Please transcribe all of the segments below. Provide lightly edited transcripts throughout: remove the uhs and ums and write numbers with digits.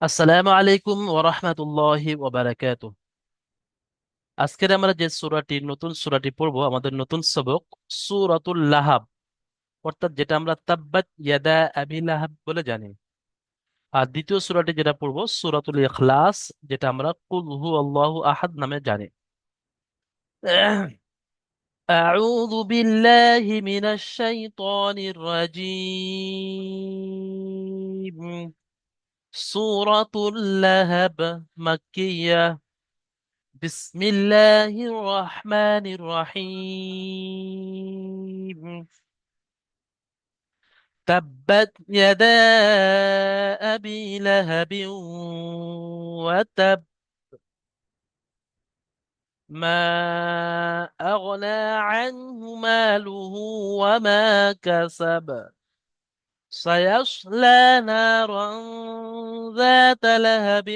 আসসালামু আলাইকুম ওয়া রাহমাতুল্লাহি ওয়া বারাকাতুহু। আজকের আমরা যে নতুন সূরাটি পড়বো, আমাদের নতুন সবক সূরাতুল লাহাব, অর্থাৎ যেটা আমরা তাব্বাত ইয়াদা আবি লাহাব বলে জানি। আর দ্বিতীয় সূরাটি যেটা পড়বো সূরাতুল ইখলাস, যেটা আমরা কুল হু আল্লাহু আহাদ নামে জানি। أعوذ بالله من الشيطان الرجيم. سورة اللهب مكية. بسم الله الرحمن الرحيم. تبت يدا أبي لهب وتب. ما أغنى عنه ماله وما كسب. سيصلى نارا ذات لهب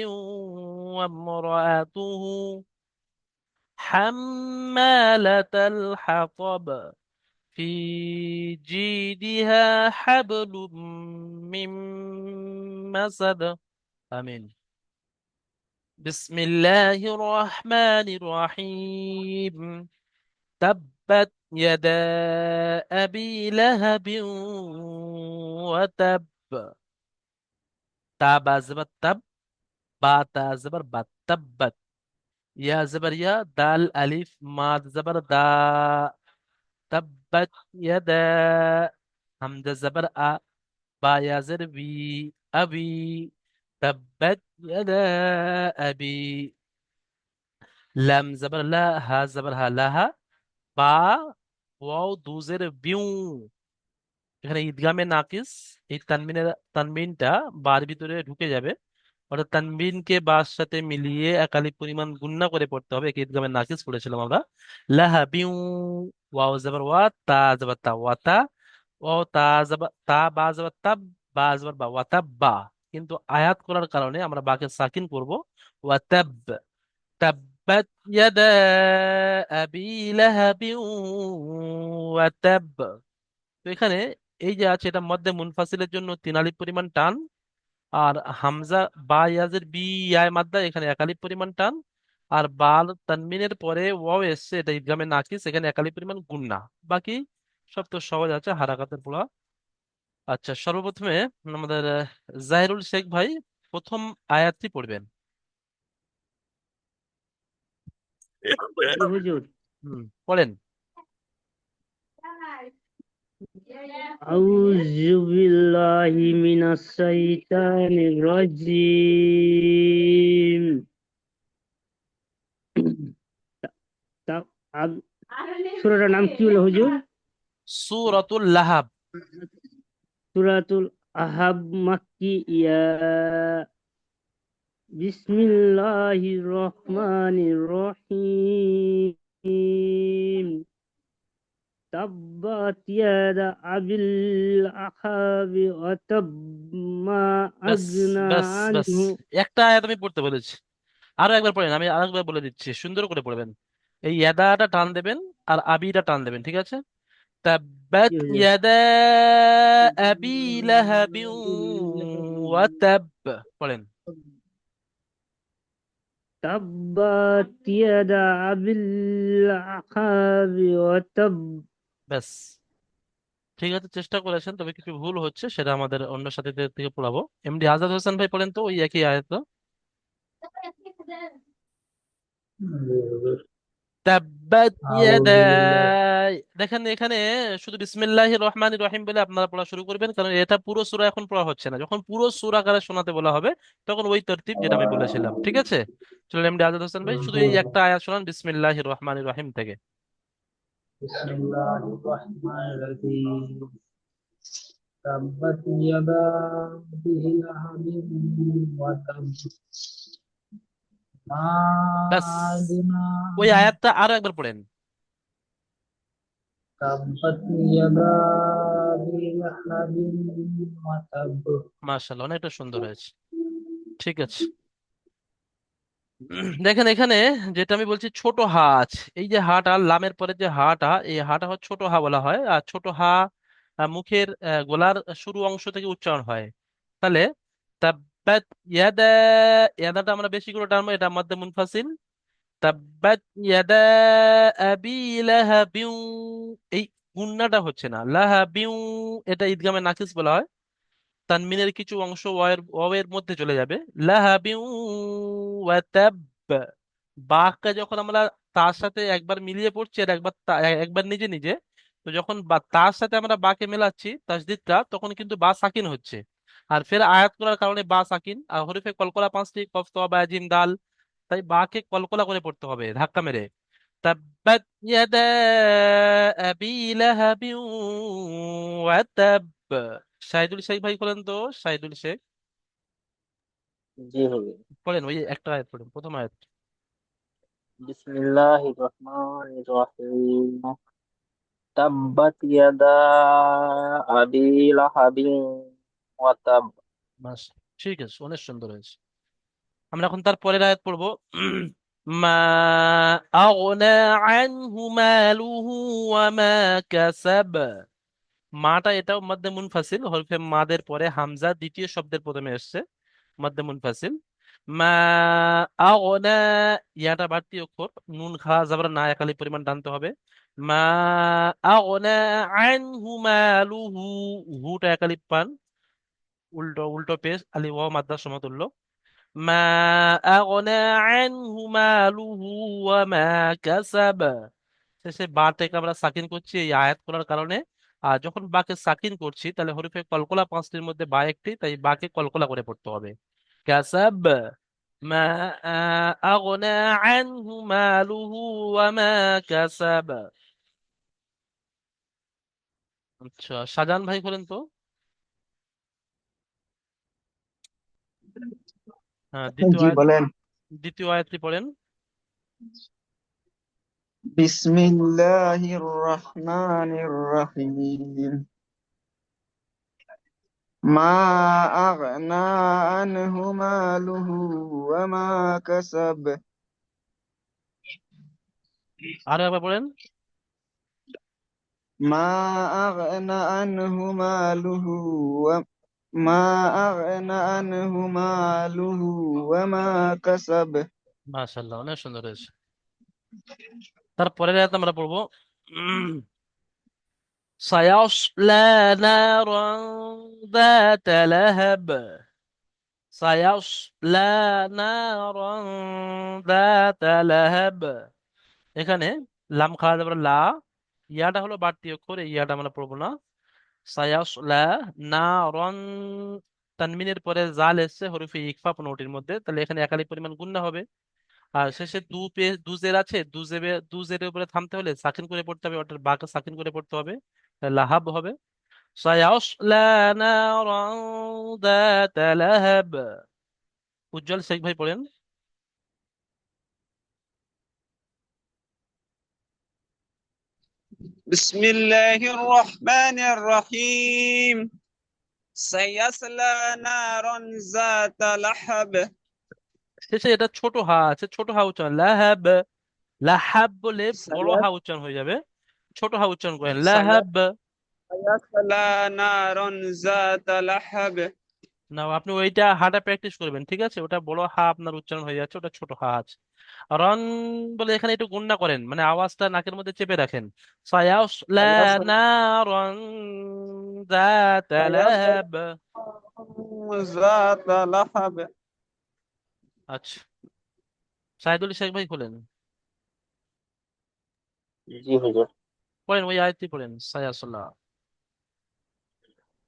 وامرأته حمالة الحطب في جيدها حبل من مسد. آمين. بسم الله الرحمن الرحيم. تبت يدا أبي لهب وتب. تاب زبر تب، با تا زبر با تبت. يا زبر يا، دال ألف ماد زبر دا. تبت يدا. همزة زبر أ، با يا زر بي أبي. تبت يدا أبي. لام زبر لا، ها زبر ها لها. বা ওয়াও দুজের বিউ। এখানে ঈদগামে নাকিস, এই তানবিনটা বার ভিতরে ঢুকে যাবে, অর্থাৎ তানবিনকে বার সাথে মিলিয়ে একালিপ পরিমাণ গুণনা করে পড়তে হবে। একে ঈদগামে নাকিস পড়েছিলাম আমরা। লাহা বিউ। ওয়াও যাবার ওয়া, তা যাবার তা, ওয়াতা। ও তা যাবার তা, বা যাবার তাব, বা যাবার বা, ওয়াতাব বা। কিন্তু আয়াত করার কারণে আমরা বাকে সাকিন করব। ওয়াতাব। তাব্বাত ইয়াদা আবি লাহাবি ওয়াতাব। তো এখানে এই যে আছে, এটা মধ্যে মুনফাসিলের জন্য তিন আলিফ পরিমাণ টান। আর হামজা বা ইয়াজের বি ইয়ায় মাদ্দা, এখানে এক আলিফ পরিমাণ টান। আর বাল তানমিনের পরে ওয়াও এসছে, এটা ইদগামে নাকিস, এখানে এক আলিফ পরিমাণ গুন্না। বাকি সব তো সহজ আছে, হারাকাতের পড়া। আচ্ছা, সর্বপ্রথমে আমাদের জাহিরুল শেখ ভাই প্রথম আয়াতটি পড়বেন। জি হুজুর। পড়েন। আউযু বিল্লাহি মিনাশ শাইতানির রাজিম। তা আব- সূরাটার নাম কি হলো হুজুর? সূরাতুল লাহাব। সূরাতুল আহাব মাক্কিয়া। বিসমিল্লাহির রহমানির রহিম। তাব্বাত ইয়াদা আবিল আহাবি ওয়া তাব, মা ব্যাস, আগনা ব্যাস, ব্যাস। আনহু। একটা আয়াত আমি পড়তে বলেছি, আরো একবার পড়েন, আমি আরেকবার বলে দিচ্ছি, সুন্দর করে পড়বেন। এই ইয়াদাটা টান দেবেন, আর আবিটা টান দেবেন, ঠিক আছে? তাব্বাত জি হুজুর। ইয়াদা আবি লাহাবি ওয়া তাব। পড়েন। تبت يدا أبي العقاب وتب। ব্যাস, ঠিক আছে, চেষ্টা করেছেন, তবে কিছু ভুল হচ্ছে, সেটা আমাদের অন্য সাথীদের থেকে পড়াবো। এমডি আজাদ হোসেন ভাই পড়েন তো ওই একই আয়াত। তাব্বাত ইয়াদা। أعوذ بالله। দেখেন এখানে শুধু বিসমিল্লাহির রহমানির রহিম বলে আপনারা পড়া শুরু করবেন, কারণ এটা পুরো সূরা এখন পড়া হচ্ছে না। যখন পুরো সূরা আকারে শোনাতে বলা হবে, তখন ওই তরতিব যেটা আমি বলেছিলাম, ঠিক আছে? চলুন, এমডি আজাদ হোসেন ভাই শুধু এই একটা আয়াত শোনান বিসমিল্লাহির রহমানির রহিম থেকে। بسم الله الرحمن الرحيم. تبت يدا أبي لهب وتب، ما ব্যাস, أغنى ওই আয়াতটা আরো একবার পড়েন। تبت يدا أبي لهب وتب। মাশাআল্লাহ, অনেকটা সুন্দর হয়েছে। ঠিক আছে। দেখেন এখানে যেটা আমি বলছি, ছোট হা আছে, এই যে হাটা, লামের পরে যে হাটা, এই হাটা হচ্ছে ছোট হা বলা হয়। আর ছোট হা মুখের গলার শুরু অংশ থেকে উচ্চারণ হয়। তাহলে তাব্বাত ইয়াদা, ইয়াদাটা আমরা বেশি করে টানবো, এটা মধ্যে মুনফাসিল। তাব্বাত ইয়াদা আবি লাহাবিউ, এই গুন্নাটা হচ্ছে না, লাহাবিউ এটা ইদগামে নাকিস বলা হয়। তানমিনের কিছু অংশ ওয়াওয়ের মধ্যে চলে যাবে। লাহাবিউ ওয়া তাব, বাকে যখন আমরা তার সাথে একবার মিলিয়ে পড়ছি আর একবার একবার নিজে নিজে, তো যখন তার সাথে আমরা বাকে মেলাচ্ছি তাসদিদটা, তখন কিন্তু বা সাকিন হচ্ছে। আর ফের আয়াত করার কারণে বা সাকিন, আর হরফে কলকলা পাঁচটি, কফ ত বা জিম দাল, তাই বাকে কলকলা করে পড়তে হবে ধাক্কা মেরে। তাব্বাত ইয়াদা আবি লাহাবিন ওয়া তাব। শাহিদুল শেখ ভাই বলেন তো, শাহিদুল শেখ জি হুজুর। পড়েন ওই একটা আয়াত পড়েন, প্রথম আয়াত। বিসমিল্লাহির রহমানির রহিম। তাব্বাত ইয়াদা আবি লাহাবিন ওয়া তাব। বাস, ঠিক আছে, অনেক সুন্দর হয়েছে। আমরা এখন তার পরের আয়াত পড়বো। মা আগনা আনহু মালুহু ওয়া মা কাসাব। মাটা এটাও মধ্যে মুনফাসিল, হরফে মাদের পরে হামজা দ্বিতীয় শব্দের প্রথমে এসেছে, মধ্যে মুনফাসিল। মা আগনা, ইয়াটা বাড়তি অক্ষর, নুন খা যাবার না একালি পরিমাণ টানতে হবে। মা আগনা আনহু মালুহু, হুটা একালি পান, উল্টো উল্টো পেশ আলি ওয়াও মাদ্দার সমতুল্য। মা আগনা আনহু মালুহু ওয়া মা কাসাব। শেষে বাটাকে আমরা সাকিন করছি এই আয়াত করার কারণে। আর যখন বাকে সাকিন করছি তাহলে হরফে কলকলা পাঁচটির মধ্যে বা একটি, তাই বাকে কলকলা করে পড়তে হবে। কাসাব মা আগনা আনহু মালুহু ওয়া মা কাসাব। আচ্ছা, শাহজাহান ভাই বলেন তো। হ্যাঁ, দ্বিতীয় জি আয়াত, বলেন। দ্বিতীয় আয়াতটি পড়েন। বিসমিল্লাহির রহমানির রহিম। মা আগনা আনহু মালুহু ওয়া মা কাসাব। আরো একবার পড়েন। মা আগনা আনহু মালুহু ওয়া মা আগনা আনহু মালুহু ওয়া মা কাসাব। মাশাআল্লাহ, অনেক সুন্দর হয়েছে। তারপরের আয়াত আমরা পড়বো। সায়াসলা নারান যাতা লাহাব। সায়াসলা নারান যাতা লাহাব। এখানে লাম খাওয়া যাবে লা, ইয়াটা হলো বাড়তি অক্ষর, এই ইয়াটা আমরা পড়বো না। সায়াসলা নারন, তানমিনের পরে জাল এসছে হরফে ইকফা 15টির মধ্যে, তাহলে এখানে একালি পরিমাণ গুণনা হবে। আর শেষে দুজের আছে, দুজের উপরে থামতে হলে সাকিন করে পড়তে হবে, অর্থাৎ বাকে সাকিন করে পড়তে হবে, লাহাব হবে। সায়াসলা নারান যাতা লাহাব। উজ্জ্বল শেখ ভাই পড়েন। بسم الله الرحمن الرحيم. سيصلى نارا ذات لهب. শেষে এটা ছোট হা আছে, ছোট হা উচ্চারণ, লাহাব। লাহাব বলে বড় হা سيص- উচ্চারণ হয়ে যাবে, ছোট হা উচ্চারণ করেন, سيصلى লাহাব। نارا ذات لهب. না, আপনি ওইটা হাটা প্র্যাকটিস করবেন, ঠিক আছে? ওটা বড় হা আপনার উচ্চারণ হয়ে যাচ্ছে, ওটা ছোট হা আছে। রন বলে এখানে একটু গুণনা করেন, মানে আওয়াজটা নাকের মধ্যে চেপে রাখেন। সায়াসলা سيصلى নারান যাতা سيصلى লাহাব। ذات لهب. আচ্ছা, সাইদুল শেখ ভাই খোলেন, জি হুজুর। পড়েন ওই আয়াতটি পড়েন, সায়াসলা।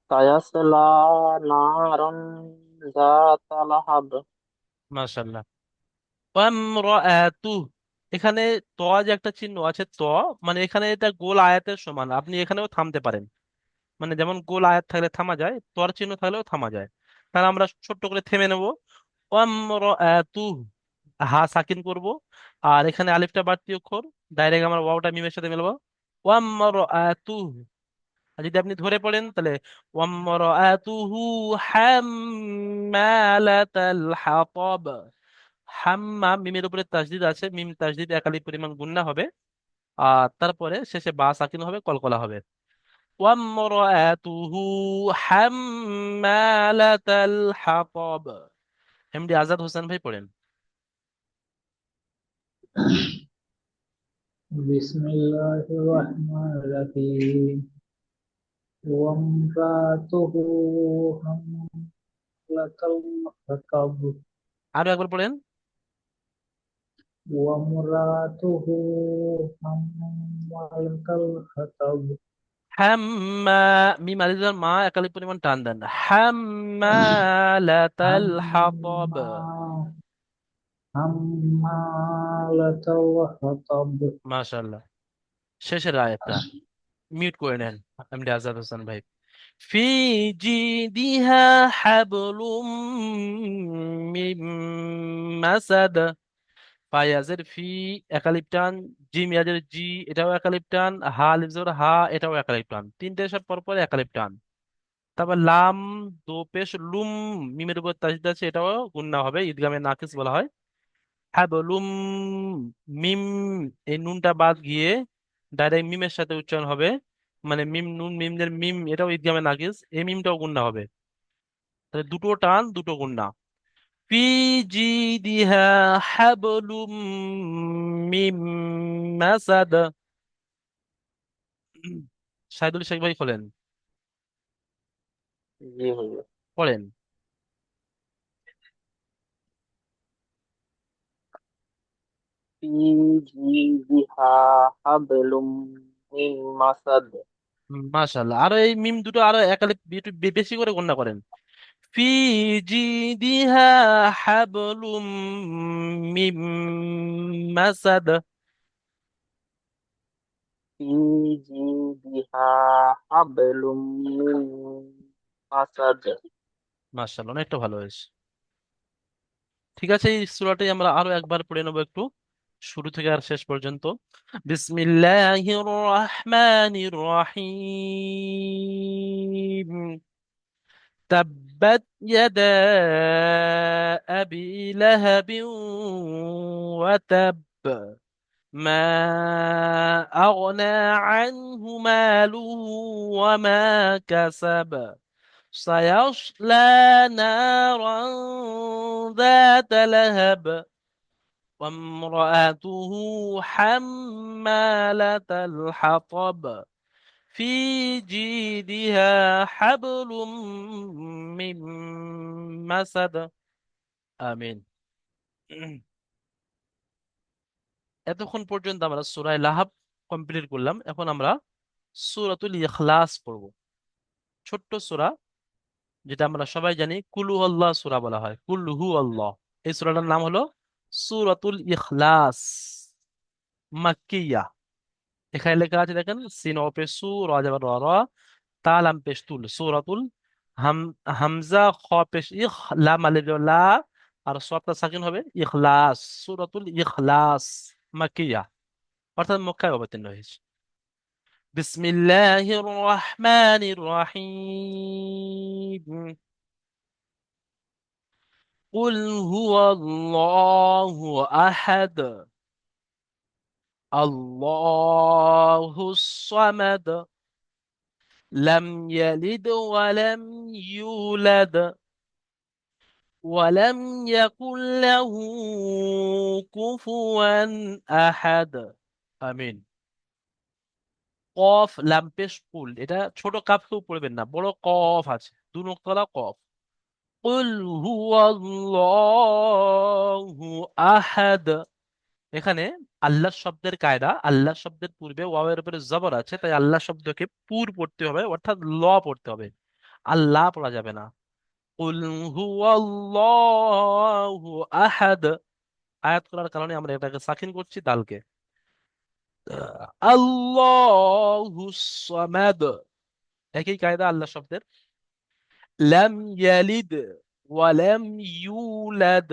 সায়াসলা নারান যাতা লাহাব। মাশাআল্লাহ। ওয়ামরাআতু, এখানে ত যে একটা চিহ্ন আছে, মানে এখানে এটা গোল আয়াতের সমান, আপনি এখানেও থামতে পারেন। মানে যেমন গোল আয়াত থাকলে থামা যায়, তর চিহ্ন থাকলেও থামা যায়। তাহলে আমরা ছোট্ট করে থেমে নেব। ওয়ামরাআতু, হা সাকিন করব, আর এখানে আলিফটা বাড়তি অক্ষর, ডাইরেক্ট আমরা ওয়াওটা মিমের সাথে মিলাবো। ওয়ামরাআতু। আর যদি আপনি ধরে পড়েন তাহলে ওয়ামরাআতুহু হাম্মালাতাল হাতাব। হাম্মা মিমের উপরে তাসদিদ আছে, মিম তাসদিদ একালি পরিমাণ গুণনা হবে। আর তারপরে শেষে বা সাকিন হবে, কলকলা হবে। ওয়ামরাআতুহু হাম্মালাতাল হাতাব। এমডি আজাদ হোসেন ভাই পড়েন। بسم الله الرحمن الرحيم وامرأته حملة الحطب আরো একবার পড়েন। وامرأته حمالة الحطب হাম্মা, মিম আলিফ লাম মা একালি পরিমাণ টান দেন। হাম্মালাতাল হাতাব। حما- حمالة الحطب মাশাআল্লাহ। শেষের আয়াতটা মিউট করে নেন এমডি আজাদ হোসেন ভাই। ফি জিদিহা হাবলুম মিন মাসাদ। ফায়াজের ফি একালিপ টান, জিম ইয়াজের জি এটাও একালিপ টান, হা আলিফ জবর হা এটাও একালিপ টান, তিনটে সব পর একালিপ টান। তারপর লাম দো পেশ লুম, মিমের উপর তাসদিদ আছে, এটাও গুন্না হবে, ঈদগামে নাকিস বলা হয়। হাবলুম মিম, এই নুনটা বাদ গিয়ে ডাইরেক্ট মিমের সাথে উচ্চারণ হবে, মানে মিম নুন মিমের মিম, এটাও ঈদগামে নাকিস, এই মিমটাও গুন্না হবে। তাহলে দুটো টান দুটো গুন্না। ফি জিদিহা হাবলুম মিম মাসাদ। সাইদুল শেখ ভাই খোলেন, জি হুজুর। পড়েন। ফি জিদিহা হাবলুম মিন মাসাদ। মাশাআল্লাহ, আরো এই মিম দুটো আরো একালে একটু বেশি করে গণনা করেন। ফি জিদিহা হাবলুম মিম মাসাদ। ফি জিদিহা হাবলুম মিন মাসাদ। মাশাআল্লাহ, অনেকটা ভালো হয়েছে। ঠিক আছে, এই সূরাটাই আমরা আরো একবার পড়ে নেবো একটু, শুরু থেকে আর শেষ পর্যন্ত। বিসমিল্লাহির রহমানির রহিম। تبت يدا أبي لهب وتب. ما أغنى عنه ماله وما كسب. سيصلى نارا ذات لهب. وامرأته حمالة الحطب. في جيدها حبل من مسد. آمين. এতক্ষণ পর্যন্ত আমরা সূরা লাহাব কমপ্লিট করলাম। এখন আমরা সূরাতুল ইখলাস পড়ব, ছোট্ট সূরা, যেটা আমরা সবাই জানি কুল হু আল্লাহ সূরা বলা হয়, কুল হু আল্লাহ। এই সূরাটার নাম হলো সূরাতুল ইখলাস, মাক্কিয়া। এখানে লেখা আছে দেখেন, সিন ও পেশ সু, রা জবর রা রা, তা লাম পেশ তুল, সূরাতুল হাম, হামজা খ পেশ ইখ, লাম আলিফ জবর লা, আর সদটা সাকিন হবে, ইখলাস, সূরাতুল ইখলাস, মাক্কিয়া, অর্থাৎ মক্কায় অবতীর্ণ হয়েছে। বিসমিল্লাহির রহমানির রহিম। قل هو الله أحد الله الصمد لم يلد ولم يولد ولم يكن له كفوا أحد آمين. কফ লাম পেশ কুল, এটা ছোট কাফ কেউ পড়বেন না, বড় কফ আছে, দু নোক্তলা কফ। কুল হুয়াল্লাহু আহাদ। এখানে আল্লাহ শব্দের কায়দা, আল্লাহ শব্দের পূর্বে ওয়াওয়ের উপরে জবর আছে, তাই আল্লাহ শব্দকে পুর পড়তে হবে, অর্থাৎ ল পড়তে হবে, আল্লাহ পড়া যাবে না। কুল হুয়াল্লাহু আহাদ, আয়াত করার কারণে আমরা এটাকে সাকিন করছি দালকে। আল্লাহু সামাদ, একই কায়দা আল্লাহ শব্দের। লাম ইয়ালিদ ওয়ালাম ইউলাদ,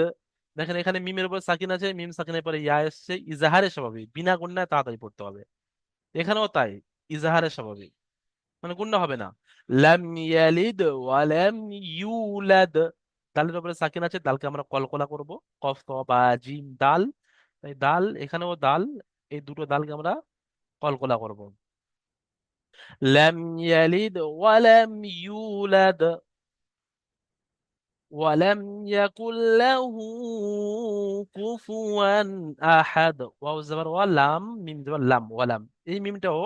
দেখেন এখানে মিমের উপর সাকিন আছে, মিম সাকিনের পরে ইয়া এসছে, ইজাহারে স্বাভাবিক, বিনা গুণায় তাড়াতাড়ি পড়তে হবে। এখানেও তাই, ইজাহারে স্বাভাবিক, মানে গুণা হবে না। লাম ইয়ালিদ ওয়ালাম ইউলাদ, দালের উপরে সাকিন আছে, দালকে আমরা কলকলা করব, কফ ত বা জিম দাল, তাই দাল, এখানেও দাল, এই দুটো দালকে আমরা কলকলা করব। লাম ইয়ালিদ ওয়ালাম ইউলাদ ওয়ালাম ইয়াকুল লাহু কুফুয়ান আহাদ। ওয়াও জবর ওয়া, লাম মিম জবর লাম, ওয়ালাম। এই মিমটাও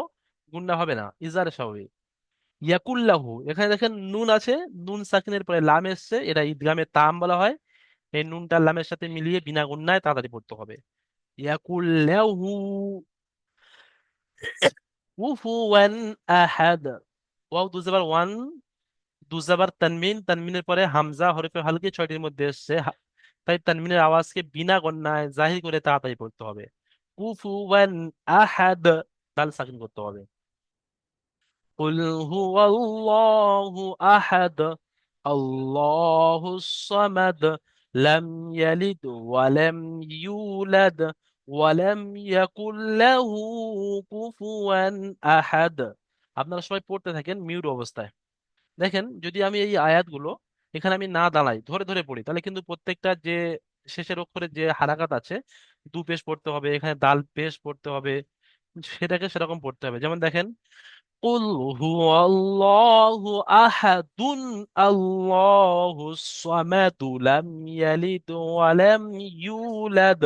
গুণনা হবে না, ইজারে স্বাভাবিক। ইয়াকুল্লাহু, এখানে দেখেন নুন আছে, নুন সাকিনের পরে লাম এসছে, এটা ইদগামে তাম বলা হয়। এই নুনটা লামের সাথে মিলিয়ে বিনা গুণনায় তাড়াতাড়ি পড়তে হবে। ইয়াকুল্লাহু কুফুয়ান আহাদ। ওয়াও দু জবর ওয়ান, দু জবর তানমিন, তানমিনের পরে হামজা হরফে হালকি ছয়টির মধ্যে এসছে, তাই তানমিনের আওয়াজকে বিনা গণনায় জাহির করে তাড়াতাড়ি পড়তে হবে। কুফুয়ান আহাদ, দাল সাকিন করতে হবে। قل هو الله أحد الله الصمد لم يلد ولم يولد ولم يكن له كفوا أحد। আপনারা সবাই পড়তে থাকেন মিউট অবস্থায়। দেখেন, যদি আমি এই আয়াতগুলো এখানে আমি না দাঁড়াই, ধরে ধরে পড়ি, তাহলে কিন্তু প্রত্যেকটা যে শেষের অক্ষরে যে হারাকাত আছে, দু পেশ পড়তে হবে, এখানে দাল পেশ পড়তে হবে, সেটাকে সেরকম পড়তে হবে। যেমন দেখেন, قل هو الله أحد الله الصمد لم يلد ولم يولد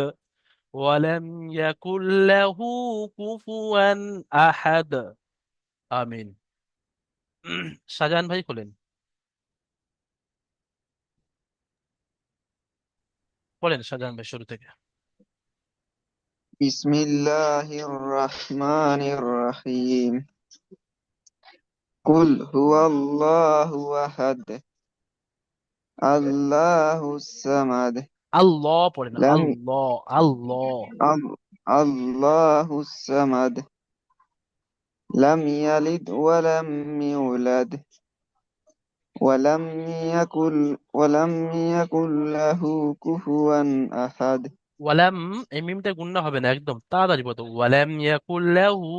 ولم يكن له كفوا أحد। আমিন। শাহজাহান ভাই খোলেন, বলেন শাহজাহান ভাই শুরু থেকে। بسم الله الرحمن الرحيم قل هو الله أحد الله الصمد আল্লাহ পড়েন, لم আল্লাহ আল্লাহ। الله الصمد لم يلد ولم يولد ولم يكن له كفوا أحد ওয়ালাম, এই মিমটা গুণনা হবে না, একদম তাড়াতাড়ি বলতো, ওয়ালাম ইয়াকুল্লাহু।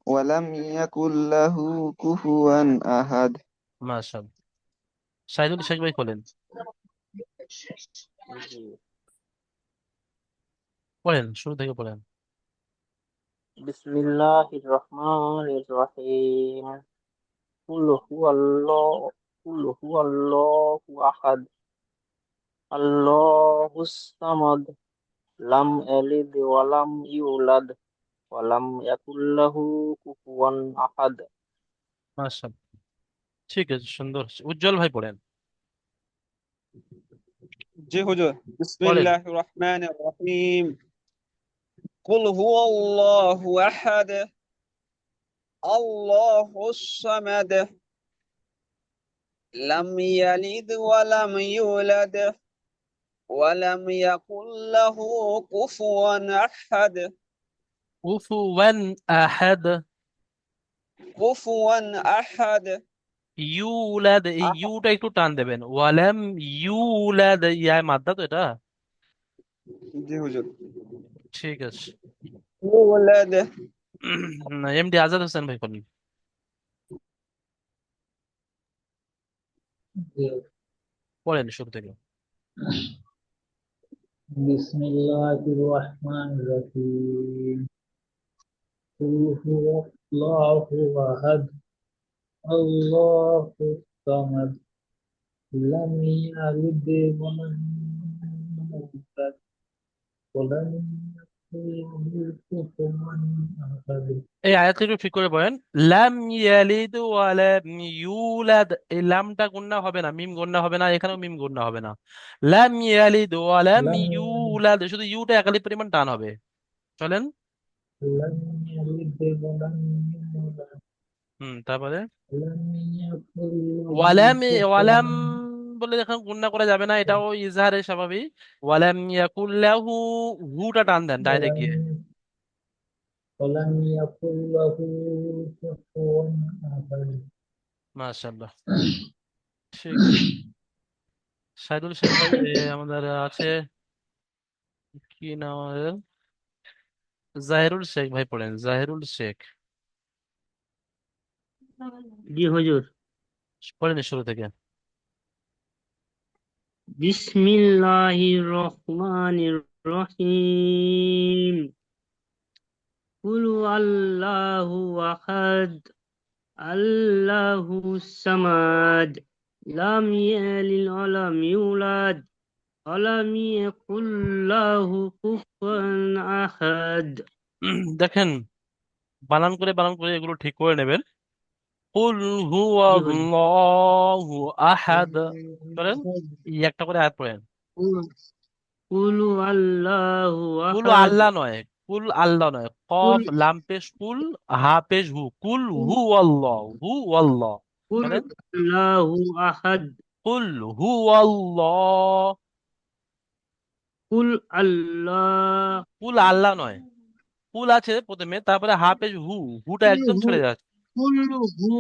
ولم يكن له كفوا أحد মাশাআল্লাহ। শাহিদুল শেখ ভাই খোলেন, জি। পড়েন শুরু থেকে পড়েন। বিসমিল্লাহির রহমানির রহিম। কুল হুয়াল্লাহ কুল হুয়াল্লাহু আহাদ আল্লাহুস সামাদ লাম ইয়ালিদ ওয়া লাম ইউলাদ ওয়া লাম ইয়াকুল লাহু কুফুয়ান আহাদ। মাশাআল্লাহ, ঠিক আছে, সুন্দর। উজ্জ্বল ভাই পড়েন, জি হুজুর। পড়েন। বিসমিল্লাহির রহমানির রহিম। কুল হুয়াল্লাহু আহাদ আল্লাহুস সামাদ লাম ইয়ালিদ ওয়া লাম ইউলাদ ওয়া লাম ইয়াকুল লাহু কুফুয়ান আহাদ। কুফুওয়ান আহাদ। কুফুয়ান আহাদ। ইউলাদ, এই ইউটা একটু টান দেবেন। ওয়ালাম ইউলাদ, ইয়া মাদ্দা তো এটা। জি হুজুর। ঠিক আছে। ইউলাদ। এমডি আজাদ হোসেন ভাই বলেন, পড়েন শুরু থেকে। বিসমিল্লাহির রহমানির রহিম কুল হুয়াল্লাহু আহাদ আল্লাহুস সামাদ লাম ইয়ালিদ ওয়া লাম ইউলাদ ওয়া লাম ইয়াকুল লাহু কুফুওয়ান আহাদ। এই আয়াতটা একটু ঠিক করে বলেন। লাম ইয়ালিদ ওয়া লাম ইউলাদ, এই লামটা গুণনা হবে না, মিম গুণনা হবে না, এখানেও মিম গুণনা হবে না। লাম ইয়ালিদ ওয়া লাম লাম ইউলাদ, শুধু ইউটা একালি পরিমাণ টান হবে। চলেন। লাম ইয়ালিদ ওয়া লাম ইউলাদ তারপরে ওয়া লাম ইয়াকুল লাহু ওয়ালাম, ওয়ালাম কুফুওয়ান বলে এখন গুণনা করা যাবে না, এটাও ইজহারে স্বাভাবিক। ওয়ালাম ইয়াকুল্লাহু, হুটা টান দেন ডাইরেক্ট গিয়ে। ولم يكن له كفوا أحد মাশাআল্লাহ, ঠিক আছে। সাইদুল শেখ ভাই আমাদের আছে, কি নাম আমাদের, জাহিরুল শেখ ভাই পড়েন, জাহিরুল শেখ জি হুজুর। পড়েন শুরু থেকে। বিসমিল্লাহির রহমানির রহিম কুল আল্লাহু আহাদ আল্লাহু সামাদ লাম ইয়ালিদ ওয়ালাম ইউলাদ ওয়ালাম ইয়াকুল লাহু কুফুয়ান আহাদ। দেখেন, বানান করে এগুলো ঠিক করে নেবেন। কুল জি হুজুর। হুয়াল্লাহু আহাদ করেন, একটা করে আয়াত পড়েন। কুল কুল আল্লাহু কুল আহাদ আল্লাহ নয়, কুল আল্লাহ নয়, কুল কফ লাম পেশ কুল, হা পেশ হু, কুল হু আল্লাহ, হু আল্লাহ কুল করেন। আল্লাহু আহাদ কুল হু আল্লাহ, কুল আল্লাহ কুল আল্লাহ নয়, কুল আছে প্রথমে, তারপরে হা পেশ হু, হুটা কুল একদম হু ছেড়ে যাচ্ছে। কুল হু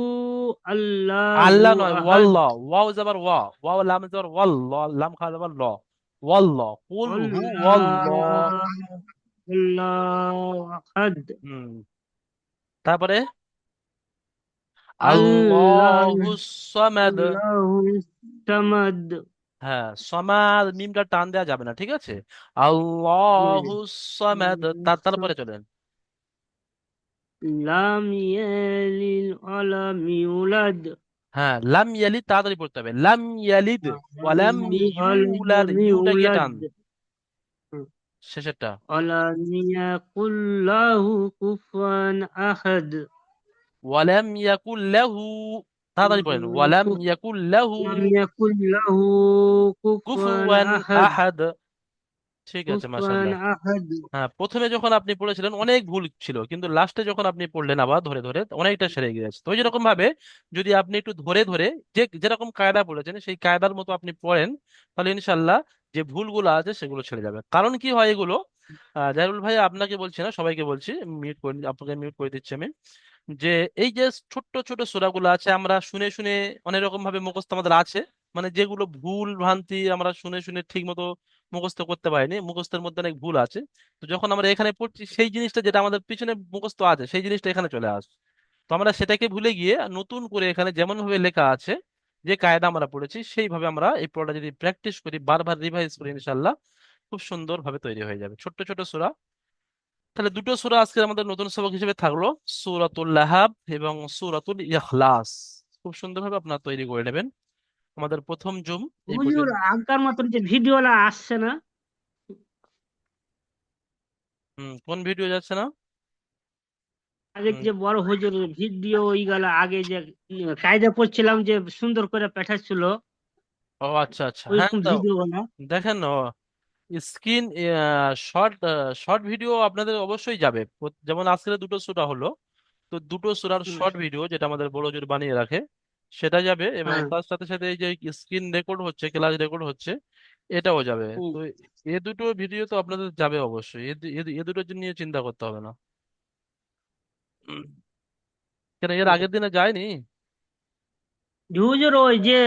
আল্লাহু আল্লাহ নয়, আহাদ ওয়াল্লাহ, ওয়াও যাবার ওয়া, ওয়াও লাম যাবার ওয়াল্লাহ, লাম খা যাবার ল, ওয়াল্লাহ, কুল হু আল্লাহ। আল্লাহ আল্লাহু আহাদ হুম, তারপরে আল্লাহ আল্লাহু সামাদ। আল্লাহু সামাদ। হ্যাঁ, সমাদ মিমটা টান দেওয়া যাবে না, ঠিক আছে? আল্লাহু সামাদ, তারপরে চলেন। লাম ইয়ালিদ ওয়ালাম ইউলাদ হ্যাঁ, লাম ইয়ালিদ তাড়াতাড়ি পড়তে হবে, লাম ইয়ালিদ ওয়ালাম ইউলাদ, ওয়ালাম ইউটা গিয়ে টান ইউলাদ শেষেরটা। ওয়ালাম ইয়াকুল লাহু কুফুয়ান আহাদ। ওয়ালাম ইয়াকুল লাহু, তাড়াতাড়ি পড়েন, ওয়ালাম ইয়াকুল লাহু لم يكن له كفوا কুফুয়ান أحد আহাদ। ঠিক আছে, كفوا মাশাআল্লাহ। أحد হ্যাঁ, প্রথমে যখন আপনি পড়েছিলেন অনেক ভুল ছিল, কিন্তু লাস্টে যখন আপনি পড়লেন আবার ধরে ধরে অনেকটা সেরে গিয়েছে। তো যেরকম ভাবে যদি আপনি একটু ধরে ধরে যেরকম কায়দা পড়েছেন সেই কায়দার মতো আপনি পড়েন, তাহলে ইনশাল্লাহ যে ভুলগুলো আছে সেগুলো ছেড়ে যাবে। কারণ কি হয় এগুলো, জাহিরুল ভাই আপনাকে বলছি না, সবাইকে বলছি, মিউট করে আপনাকে মিউট করে দিচ্ছি আমি, যে এই যে ছোট্ট ছোট সূরাগুলো আছে আমরা শুনে শুনে অনেক রকম ভাবে মুখস্থ আমাদের আছে, মানে যেগুলো ভুল ভ্রান্তি আমরা শুনে শুনে ঠিক মতো মুখস্থ করতে পারিনি, মুখস্থের মধ্যে অনেক ভুল আছে। তো যখন আমরা এখানে পড়ছি সেই জিনিসটা যেটা আমাদের পিছনে মুখস্থ আছে সেই জিনিসটা এখানে চলে আসে। তো আমরা সেটাকে ভুলে গিয়ে নতুন করে এখানে যেমন ভাবে লেখা আছে, যে কায়দা আমরা পড়েছি সেইভাবে আমরা এই পড়াটা যদি প্র্যাকটিস করি, বারবার রিভাইজ করি, ইনশাল্লাহ খুব সুন্দর ভাবে তৈরি হয়ে যাবে ছোট্ট ছোট সূরা। তাহলে দুটো সূরা আজকে আমাদের নতুন সবক হিসেবে থাকলো, সূরাতুল লাহাব এবং সূরাতুল ইখলাস। খুব সুন্দরভাবে আপনারা তৈরি করে নেবেন। আমাদের প্রথম জুম এই হুজুর, পর্যন্ত। আগকার মতন যে ভিডিওলা আসছে না, কোন ভিডিও যাচ্ছে না? আগে হুম, যে বড় হুজুরের ভিডিও ওইগুলা আগে যে কায়দা করছিলাম যে সুন্দর করে পাঠাচ্ছিল, ও আচ্ছা আচ্ছা, হ্যাঁ ওইরকম তো ভিডিও গুলা। দেখেন, স্ক্রিন শর্ট শর্ট ভিডিও আপনাদের অবশ্যই যাবে। যেমন আজকে দুটো সূরা হলো, তো দুটো সূরার শর্ট ভিডিও যেটা আমাদের বড় জোর বানিয়ে রাখে সেটা যাবে, এবং হ্যাঁ। তার সাথে সাথে এই যে স্ক্রিন রেকর্ড হচ্ছে, ক্লাস রেকর্ড হচ্ছে, এটাও যাবে। হুম, তো এ দুটো ভিডিও তো আপনাদের যাবে অবশ্যই, এ দুটোর জন্য নিয়ে চিন্তা করতে হবে না। উম, কেন এর হুম। আগের দিনে যায়নি? হুজুর ওই যে